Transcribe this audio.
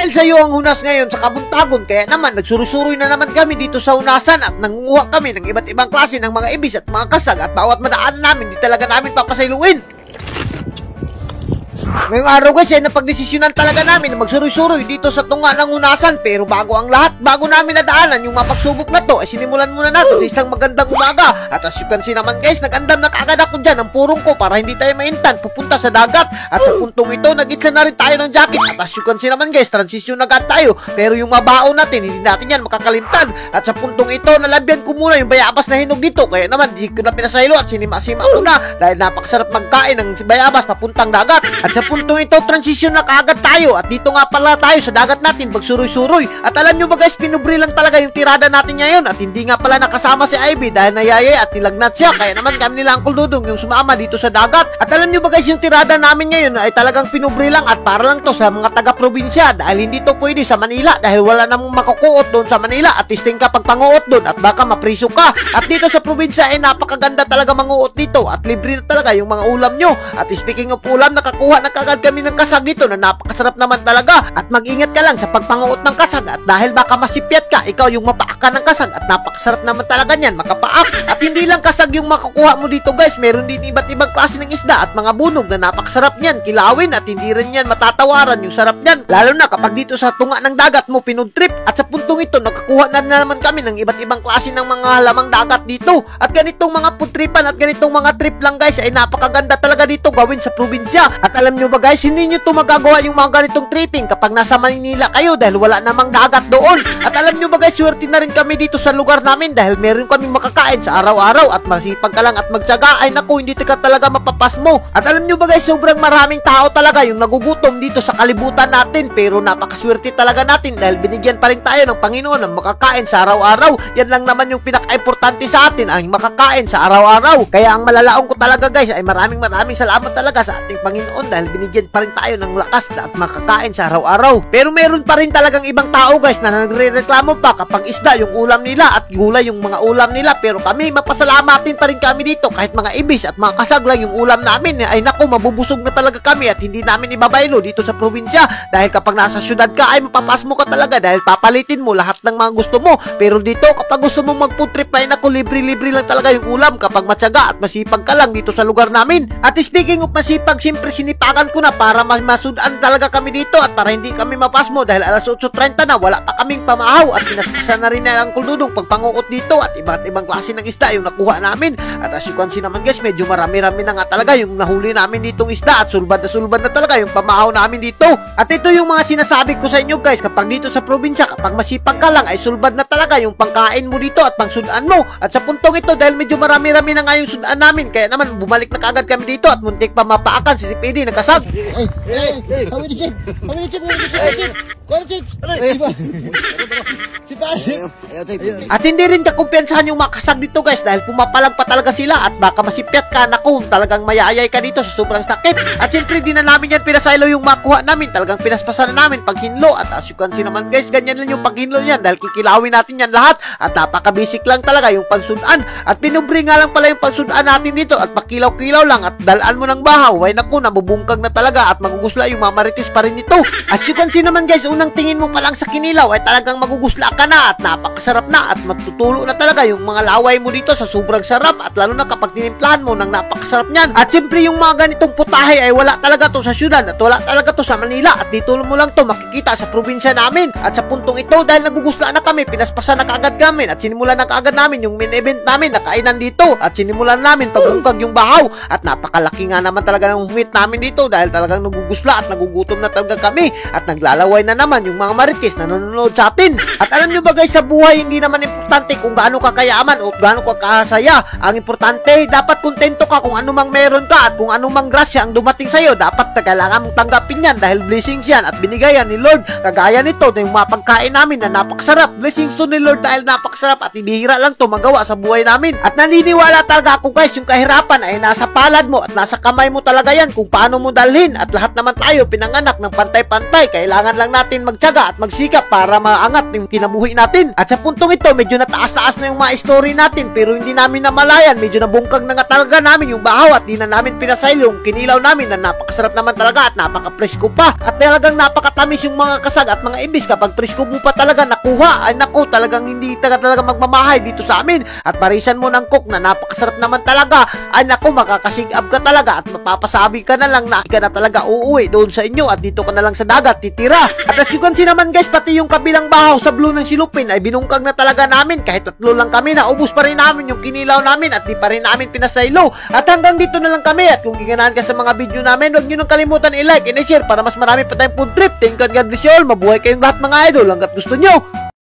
dahil sa iyo ang hunas ngayon sa kabuntagon, kaya naman nagsurusuroy na naman kami dito sa hunasan at nangunguha kami ng iba't ibang klase ng mga ibis at mga kasag at bawat madaanan namin di talaga namin papasailuin. Ngayong araw guys ay napagdesisyonan talaga namin na magsuroy-suroy dito sa tunga ng hunasan, pero bago ang lahat, bago namin nadaanan yung mapagsubok na to ay sinimulan muna natin sa isang magandang umaga. At as you can see naman guys, nag-andam na kaagad ako dyan ng purong ko para hindi tayo maintan pupunta sa dagat. At sa puntong ito, nag-itsa na rin tayo ng jacket. At as you can see naman guys, transition agad tayo, pero yung mabaon natin, hindi natin yan makakalimtan. At sa puntong ito, nalabyan ko muna yung bayabas na hinog dito, kaya naman di ko na pinasaylo at sinima-sima ko na dahil napakasarap magkain ng bayabas papuntang dagat. At sa puntong ito, transition na kaagad tayo at dito nga pala tayo sa dagat natin pagsuroy-suroy. At alam nyo ba guys, pinubri lang talaga yung tirada natin ngayon at hindi nga pala nakasama si Ivy dahil nayayay at nilagnat siya, kaya naman kami nila Uncle Dudong yung sumama dito sa dagat. At alam nyo ba guys, yung tirada namin ngayon ay talagang pinubri lang at para lang to sa mga taga-probinsya dahil hindi to pwede sa Manila dahil wala namang makukuot doon sa Manila at testing ka pag panguot doon at baka mapriso ka. At dito sa probinsya ay napakaganda talaga manguot dito at libre na talaga yung mga ulam nyo. At speaking of ulam, nakakuha na kagad kami ng kasag dito na napakasarap naman talaga. At mag-ingat ka lang sa pagpanguot ng kasag at dahil baka masipyat ka, ikaw yung mapaaka ng kasag at napakasarap naman talaga niyan makapaak. At hindi lang kasag yung makukuha mo dito guys, meron din iba't ibang klase ng isda at mga bunog na napakasarap niyan kilawin at hindi rin yan matatawaran yung sarap niyan, lalo na kapag dito sa tunga ng dagat mo pinudtrip. At sa puntong ito, nakakuha na naman kami ng iba't ibang klase ng mga halamang dagat dito. At ganitong mga putripan at ganitong mga trip lang guys ay napakaganda talaga dito gawin sa probinsya. At alam nyo ba guys, hindi nyo to magagawa yung mga ganitong tripping kapag nasa Manila kayo dahil wala namang dagat doon. At alam nyo ba guys, swerte na rin kami dito sa lugar namin dahil meron kaming makakain sa araw-araw at masipag ka lang at magtsaga, ay naku, hindi ka talaga mapapas mo. At alam nyo ba guys, sobrang maraming tao talaga yung nagugutom dito sa kalibutan natin, pero napakaswerte talaga natin dahil binigyan pa rin tayo ng Panginoon ng makakain sa araw-araw. Yan lang naman yung pinaka-importante sa atin, ang makakain sa araw-araw. Kaya ang malalaong ko talaga guys ay maraming salamat talaga sa ating Panginoon dahil binigyan pa rin tayo ng lakas at makakain sa araw-araw. Pero meron pa rin talagang ibang tao guys na nagre-reklamo pa kapag isda yung ulam nila at gulay yung mga ulam nila, pero kami mapasalamatin pa rin kami dito kahit mga ibis at mga kasag lang yung ulam namin. Ay naku, mabubusog na talaga kami at hindi namin ibabaylo dito sa probinsya dahil kapag nasa syudad ka ay mapapasmo ka talaga dahil papalitin mo lahat ng mga gusto mo. Pero dito kapag gusto mong mag-food trip ay naku, libre-libre lang talaga yung ulam kapag matyaga at masipag ka lang dito sa lugar namin. At speaking of masipag, siyempre sinipagan ko na para masudan talaga kami dito at para hindi kami mapasmo dahil alas 8:30 na wala pa kaming pamahaw at pinaspasan na rin na ang Uncle Dudong pagpanguot dito at iba't ibang klase ng isda yung nakuha namin. At as you can see naman guys, medyo marami-rami na nga talaga yung nahuli namin ditong isda at sulbad na talaga yung pamahaw namin dito. At ito yung mga sinasabi ko sa inyo guys, kapag dito sa probinsya, kapag masipag ka lang ay sulbad na talaga yung pangkain mo dito at pangsudan mo. At sa puntong ito, dahil medyo marami-rami na nga yung sudan namin, kaya naman bumalik na kaagad kami dito at muntik pa mapaakan si PD nagkasag. At hindi rin kakumpiyansahan yung makasag dito guys dahil pumapalag pa talaga sila at baka masipyat ka, naku, talagang mayayay ka dito sa sobrang sakit. At siyempre di na namin yan pinasaylo yung makuha namin, talagang pinaspasan na namin paghinlo. At as you can see naman guys, ganyan lang yung paghinlo yan dahil kikilawin natin yan lahat at napaka-basic lang talaga yung pagsudan. At pinubri nga lang pala yung pagsudan natin dito at pakilaw-kilaw lang at dalaan mo ng bahaw, ay naku, nabubungkag na talaga at magugusla yung mamaritis pa rin ito. As you can see naman guys, unang tingin mo pa lang sa kinilaw ay talagang magugusla ka na at napakasarap na at magtutulo na talaga yung mga laway mo dito sa sobrang sarap at lalo na kapag tinimplahan mo ng napakasarap niyan. At siyempre yung mga ganitong putahe ay wala talaga to sa syudad at wala talaga to sa Manila at dito mo lang to makikita sa probinsya namin. At sa puntong ito, dahil nagugusla na kami, pinaspasan na kaagad kami at sinimulan na kaagad namin yung main event namin na kainan dito at sinimulan namin pagbungkag yung bahaw at napakalaki nga naman talaga ng humit namin dito dahil talagang nagugusla at nagugutom na talaga kami at naglalaway na naman yung mga marites na nanonood sa atin. At alam nyo ba guys, sa buhay hindi naman importante kung gaano ka kayaman o gaano ka kasaya. Ang importante, dapat kontento ka kung ano mang meron ka at kung ano mang grasya ang dumating sa'yo. Dapat na kailangan mong tanggapin yan dahil blessings yan at binigayan ni Lord. Kagaya nito na yung mapagkain namin na napakasarap. Blessings to ni Lord dahil napakasarap at ibihira lang to magawa sa buhay namin. At naniniwala talaga ako guys, yung kahirapan ay nasa palad mo at nasa kamay mo talaga yan kung paano mo dalhin. At lahat naman tayo pinanganak ng pantay-pantay. Kailangan lang natin natin magtiyaga at magsikap para maangat yung kinabuhi natin. At sa puntong ito, medyo nataas-taas na yung mga story natin pero hindi namin namalayan, medyo nabungkag na nga talaga namin yung bahaw at di na namin pinasail yung kinilaw namin na napakasarap naman talaga at napaka-presko pa. At talagang napakatamis yung mga kasag at mga ibis kapag presko mo pa talaga nakuha. Ay naku, talagang hindi talaga magmamahay dito sa amin. At parisan mo ng cook na napakasarap naman talaga. Ay naku, makakasigab ka talaga at mapapasabi ka na lang na ka na talaga uuwi doon sa inyo at dito ka na lang sa dagat titira. At as you can see naman guys, pati yung kabilang bahaw sa blue ng silupin ay binungkag na talaga namin. Kahit 3 lang kami na ubus pa rin namin yung kinilaw namin at di pa rin namin pinasaylo. At hanggang dito na lang kami at kung giganahan ka sa mga video namin, huwag nyo nang kalimutan i-like and i-share para mas marami pa tayong food trip. Thank you and God bless you all. Mabuhay kayong lahat mga idol hanggat gusto nyo.